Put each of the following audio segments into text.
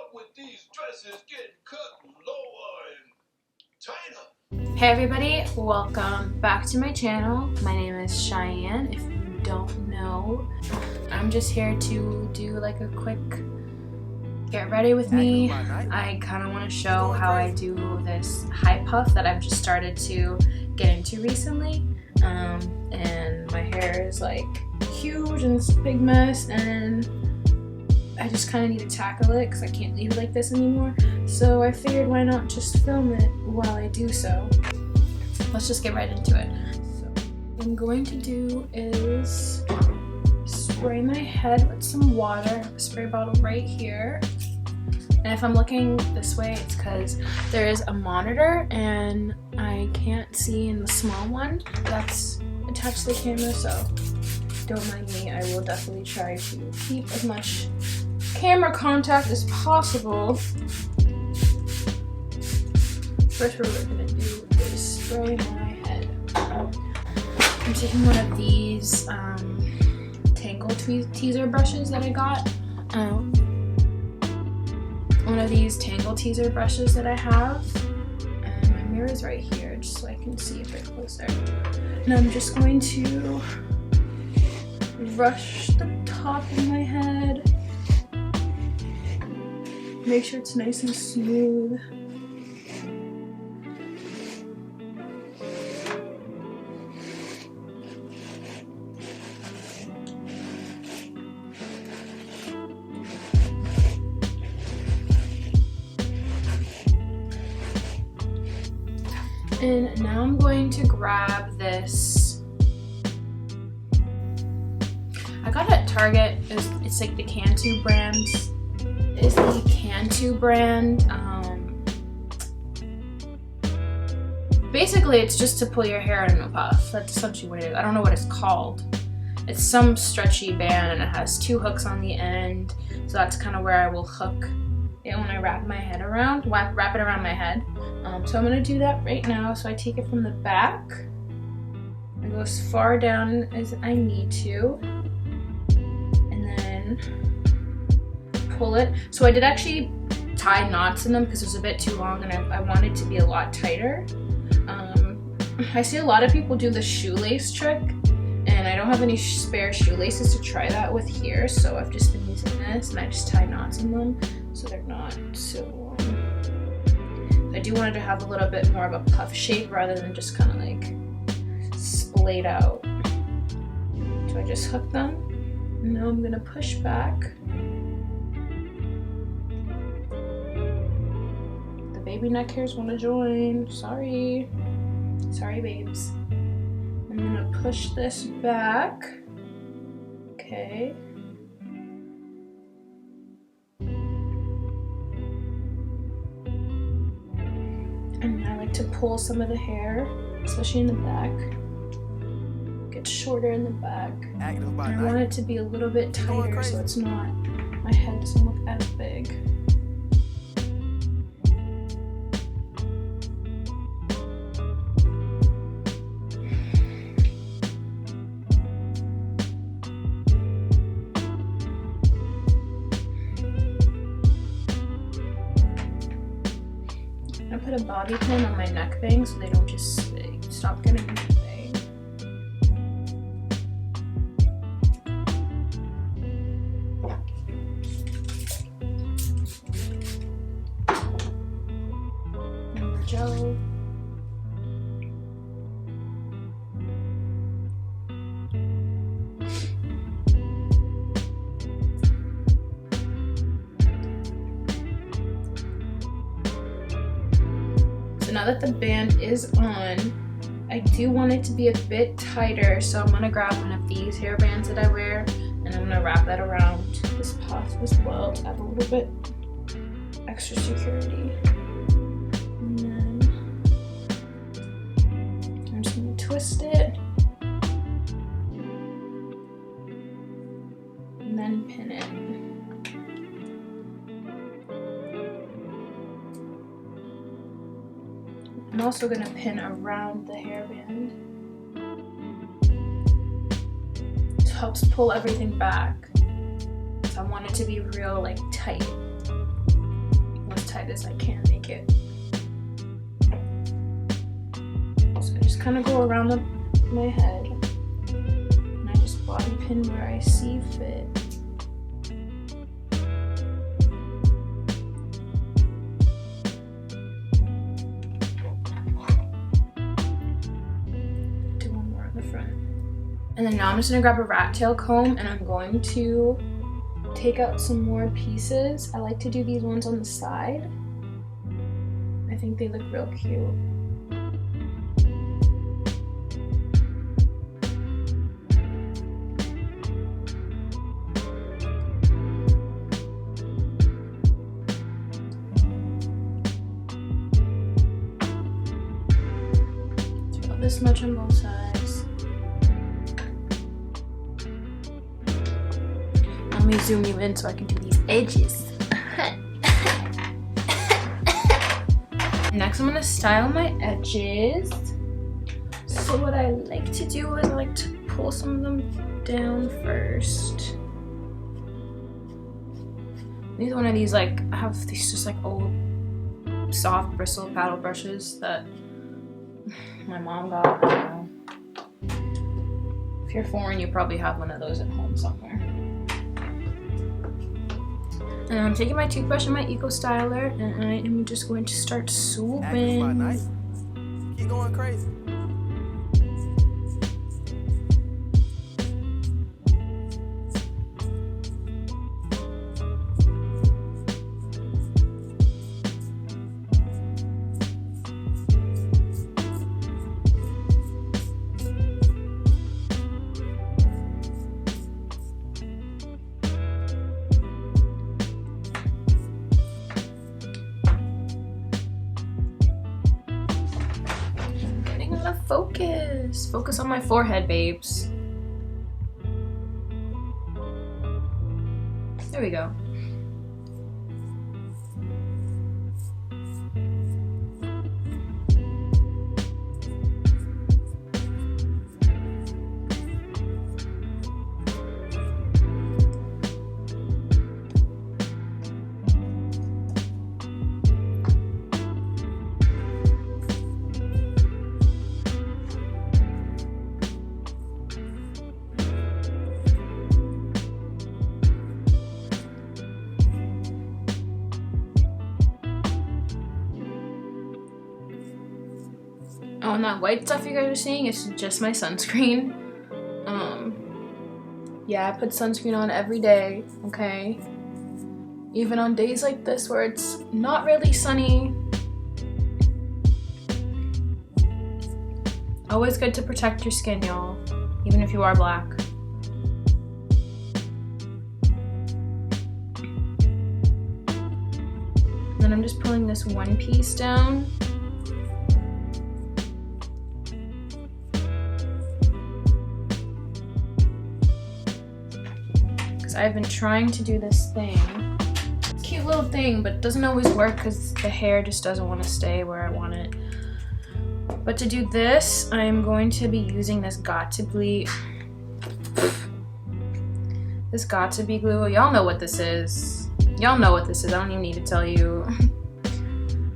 up with these dresses getting cut lower and tighter? Hey everybody, welcome back to my channel. My name is Cheyenne. If you don't know, I'm just here to do like a quick get ready with me. I kind of want to show how I do this high puff that I've just started to get into recently. And my hair is like huge and it's a big mess, and I just kind of need to tackle it because I can't leave it like this anymore. So I figured, why not just film it while I do so. Let's just get right into it. So what I'm going to do is spray my head with some water. I have a spray bottle right here. And if I'm looking this way, it's because there is a monitor and I can't see in the small one that's attached to the camera, so don't mind me. I will definitely try to keep as much camera contact as possible. First, what we're gonna do is spray my head. I'm taking one of these Tangle teaser brushes that I got. One of these Tangle teaser brushes that I have, and my mirror is right here, just so I can see a bit closer. And I'm just going to brush the top of my head. Make sure it's nice and smooth. And now I'm going to grab this. I got it at Target. It's like the Cantu brand. It's the Cantu brand. Basically, it's just to pull your hair in a puff. That's essentially what it is. I don't know what it's called. It's some stretchy band, and it has 2 hooks on the end. So that's kind of where I will hook it when I wrap my head around. Wrap it around my head. So I'm gonna do that right now. So I take it from the back. I go as far down as I need to, and then pull it. So I did actually tie knots in them because it was a bit too long, and I wanted to be a lot tighter. I see a lot of people do the shoelace trick, and I don't have any spare shoelaces to try that with here, so I've just been using this, and I just tie knots in them so they're not so long. I do want it to have a little bit more of a puff shape rather than just kind of like splayed out. So I just hook them, and now I'm gonna push back. The baby neck hairs want to join. Sorry babes. I'm gonna push this back. Okay. And I like to pull some of the hair, especially in the back. Get shorter in the back. And I want it to be a little bit tighter so it's not, my head doesn't look as big. I put a bobby pin on my neck bangs so they don't just stop getting big. And gel. So now that the band is on, I do want it to be a bit tighter, so I'm gonna grab one of these hair bands that I wear, and I'm gonna wrap that around this puff as well to add a little bit extra security. And then I'm just gonna twist it and then pin it. I'm also going to pin around the hairband. It helps pull everything back. So I want it to be real like tight. as tight as I can make it. So I just kind of go around my head, and I just bobby pin where I see fit. Do one more on the front. And then now I'm just gonna grab a rat tail comb, and I'm going to take out some more pieces. I like to do these ones on the side. I think they look real cute. It's about this much on both sides. Let me zoom you in so I can do these edges. Next, I'm gonna style my edges. So what I like to do is I like to pull some of them down first. These are one of these, like, I have these just like old soft bristle paddle brushes that my mom got. I don't know. If you're foreign, you probably have one of those at home somewhere. And I'm taking my toothbrush and my Eco Styler, and I am just going to start swooping. Keep going crazy. Focus on my forehead, babes. There we go. Oh, and that white stuff you guys are seeing is just my sunscreen. Yeah, I put sunscreen on every day, okay? Even on days like this where it's not really sunny. Always good to protect your skin, y'all, even if you are black. And then I'm just pulling this one piece down. I've been trying to do this thing. Cute little thing, but it doesn't always work because the hair just doesn't want to stay where I want it. But to do this, I'm going to be using this 𝐏𝐑𝐎𝐃 glue. Y'all know what this is. Y'all know what this is. I don't even need to tell you.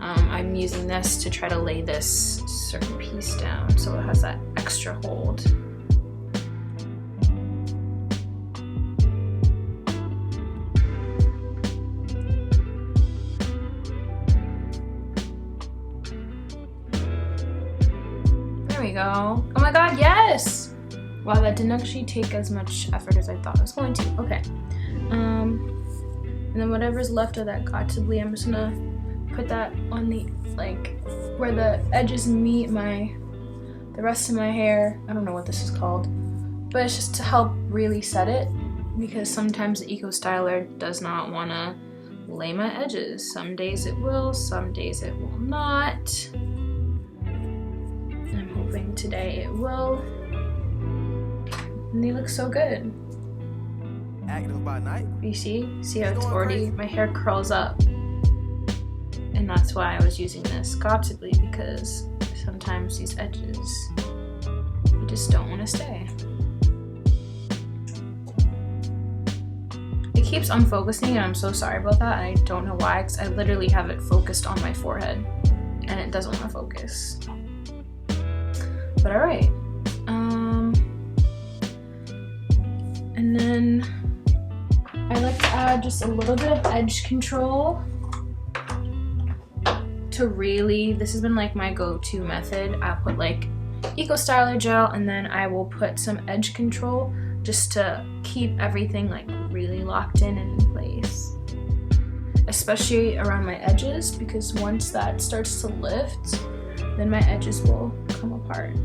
I'm using this to try to lay this certain piece down so it has that extra hold. There we go. Oh my god, yes! Wow, that didn't actually take as much effort as I thought it was going to. Okay. And then whatever's left of that 𝐏𝐑𝐎𝐃, I'm just gonna put that on the, like, where the edges meet the rest of my hair. I don't know what this is called, but it's just to help really set it, because sometimes the Eco Styler does not wanna lay my edges. Some days it will, some days it will not. And I'm hoping today it will. And they look so good. Active by night. You see how it's already, my hair curls up. And that's why I was using this 𝐏𝐃𝐎𝐃, because sometimes these edges, you just don't want to stay. The keeps unfocusing, and I'm so sorry about that. I don't know why, because I literally have it focused on my forehead and it doesn't want to focus. But alright. And then I like to add just a little bit of edge control to really, this has been like my go-to method. I'll put like Eco Styler gel, and then I will put some edge control just to keep everything like really locked in and in place. Especially around my edges, because once that starts to lift, then my edges will come apart.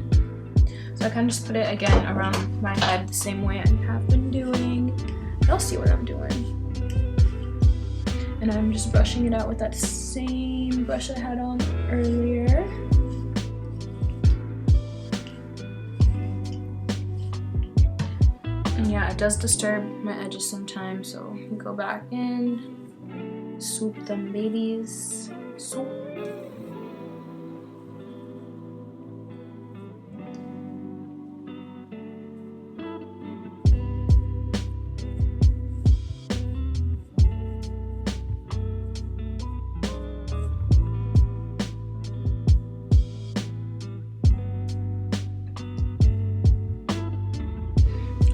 So I kind of just put it again around my head the same way I have been doing. You'll see what I'm doing. And I'm just brushing it out with that same brush I had on earlier. And yeah, it does disturb my edges sometimes, so we go back in, swoop them babies, swoop.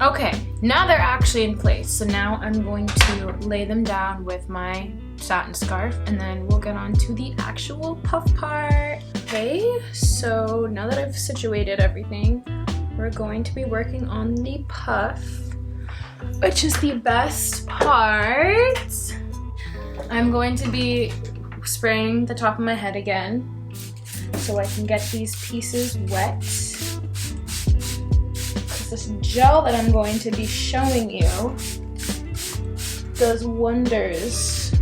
Okay, now they're actually in place. So now I'm going to lay them down with my satin scarf, and then we'll get on to the actual puff part. Okay, so now that I've situated everything, we're going to be working on the puff, which is the best part. I'm going to be spraying the top of my head again so I can get these pieces wet. This gel that I'm going to be showing you does wonders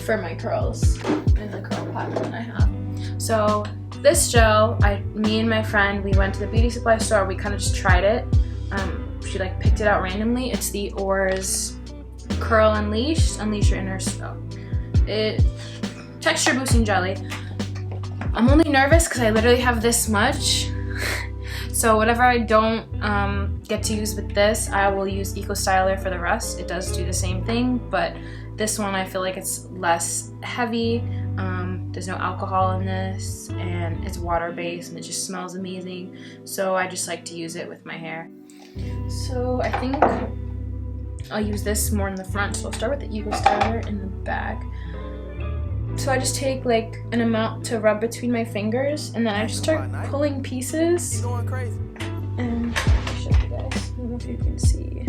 for my curls and the curl pattern I have. So this gel, me and my friend, we went to the beauty supply store. We kind of just tried it. She like picked it out randomly. It's the Oars Curl Unleashed Your Inner Texture Boosting Jelly. I'm only nervous because I literally have this much. So whatever I don't get to use with this, I will use Eco Styler for the rest. It does do the same thing, but this one I feel like it's less heavy. There's no alcohol in this, and it's water-based, and it just smells amazing. So I just like to use it with my hair. So I think I'll use this more in the front. So I'll start with the Eco Styler in the back. So I just take like an amount to rub between my fingers, and then I just start pulling pieces. And I'll show you guys. I don't know if you can see.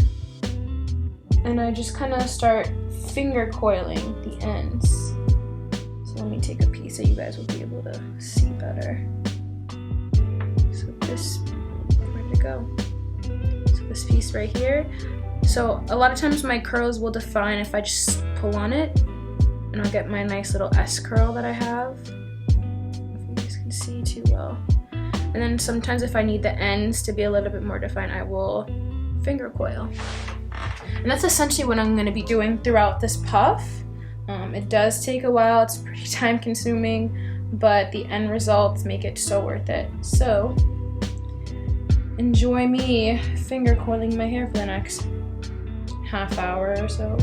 And I just kind of start finger coiling the ends. So let me take a piece so you guys will be able to see better. So this, where'd it go? So this piece right here. So a lot of times my curls will define if I just pull on it. And I'll get my nice little S curl that I have. I don't know if you guys can see too well. And then sometimes if I need the ends to be a little bit more defined, I will finger coil. And that's essentially what I'm going to be doing throughout this puff. It does take a while, it's pretty time consuming, but the end results make it so worth it. So enjoy me finger coiling my hair for the next half hour or so.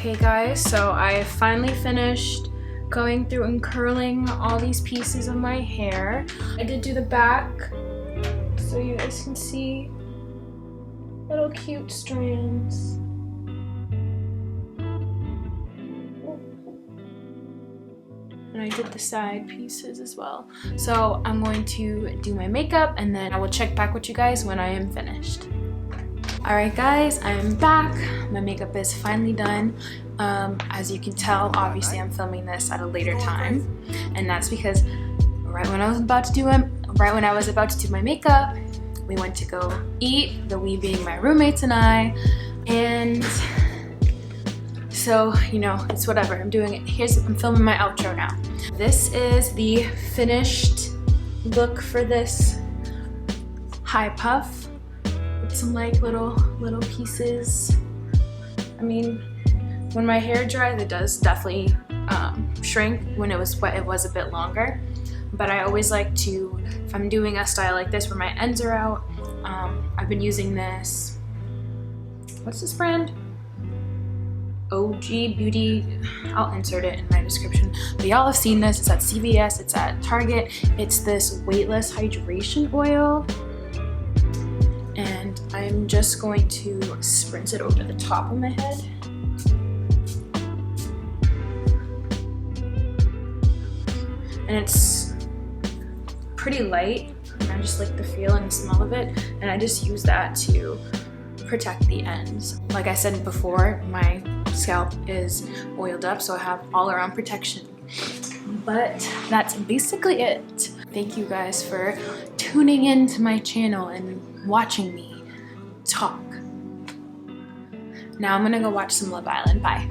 Okay guys, so I finally finished going through and curling all these pieces of my hair. I did do the back so you guys can see little cute strands. And I did the side pieces as well. So I'm going to do my makeup and then I will check back with you guys when I am finished. Alright guys, I am back. My makeup is finally done. As you can tell, obviously I'm filming this at a later time. And that's because right when I was about to do my makeup, we went to go eat, the we being my roommates and I. And so, you know, it's whatever. I'm doing it. I'm filming my outro now. This is the finished look for this high puff. Some like little pieces. I mean, when my hair dries, it does definitely shrink. When it was wet, it was a bit longer. But I always like to, if I'm doing a style like this where my ends are out, I've been using this. What's this brand? OG Beauty. I'll insert it in my description. But y'all have seen this. It's at CVS. It's at Target. It's this Weightless hydration oil. And I'm just going to spritz it over the top of my head. And it's pretty light, and I just like the feel and the smell of it, and I just use that to protect the ends. Like I said before, my scalp is oiled up, so I have all around protection. But that's basically it. Thank you guys for tuning in to my channel and watching me talk. Now I'm gonna go watch some Love Island. Bye.